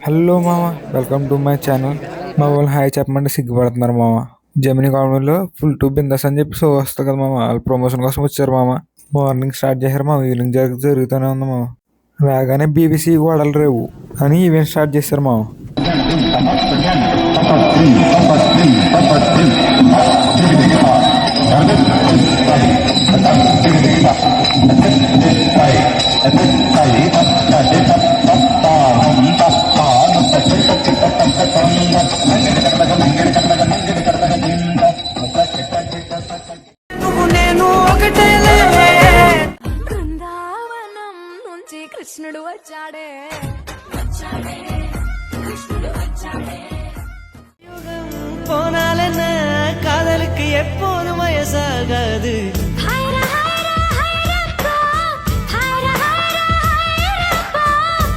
Hello మామ, welcome to my channel. మా వాళ్ళు హాయ్ చెప్పమంటే సిగ్గుపడుతున్నారు మామ. జమినీ కామెడీలో ఫుల్ టూ బిందాస్ అని చెప్పి షో వస్తుంది కదా మామ, వాళ్ళు ప్రమోషన్ కోసం వచ్చారు మామ. మార్నింగ్ స్టార్ట్ చేశారు మామ, ఈవినింగ్ జరుగుతూనే ఉంది మామ. రాగానే బీబీసీ గోడలు రేవు అని ఈవెంట్ స్టార్ట్ చేశారు మామ. బృందావనం నుంచి కృష్ణుడు వచ్చాడే போனாலென்ன காதலுக்கு எப்போதும் வயசாகாது.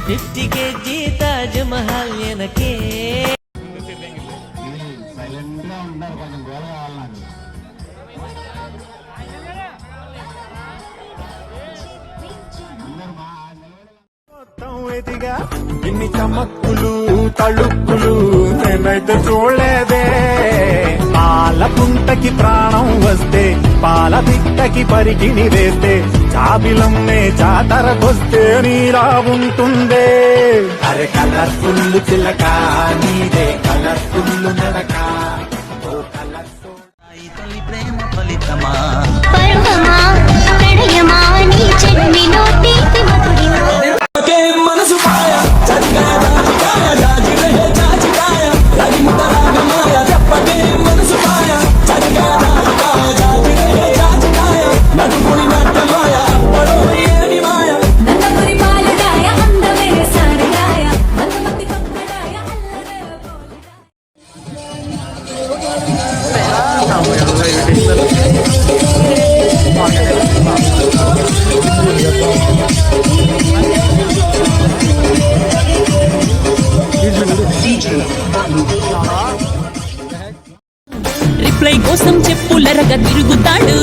ஃபிஃப்டி கேஜி தாஜ்மஹால் எனக்கே. ఇన్ని చమక్కులు తళుక్కులు నేనైతే చూడలేదే. పాల పుంటకి ప్రాణం వస్తే పాల బిట్టకి పరికిణి వేస్తే చాబిలమ్మే జాతరకొస్తే నీలా ఉంటుందే. అరే కలర్ఫుల్ చిలక నీదే కలర్ఫుల్ నడక. తొలి ప్రేమ ఫలితమా మనసు రిప్లై కోసం చెప్పులరగా తిరుగుతాడు.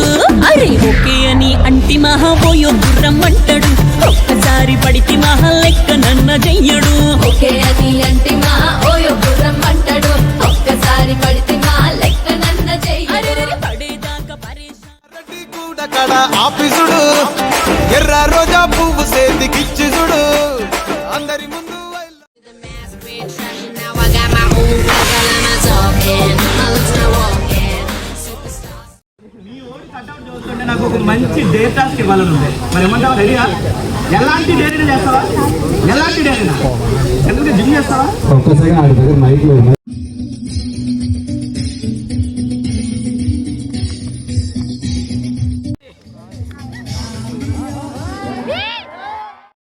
అరే ఓకే అని అంటి మహా పోయో గుర్రం అంటాడు. ఒక్కసారి పడితి మహా లెక్క నన్న చెయ్యడు. ఓకే అది అంటే మా ఓయో గుర్రం అంటాడు. ఒక్కసారి పడితే మా లెక్క నన్న చెయ్యడు. పడేదాకా పరేషాన్. కడ ఆఫీసుడు ఎర్ర రోజా పువ్వు సేతికిచ్చి చూడు అందరి ముందు. నాకు ఒక మంచి డేట్ టాస్క్ ఇవ్వాలని ఉంది. మరి ఏమంటావా? రెడీగా? ఎలాంటి డేట్ చేస్తావా? ఎలాంటి డేట్ ఎందుకంటే జిమ్ చేస్తావా?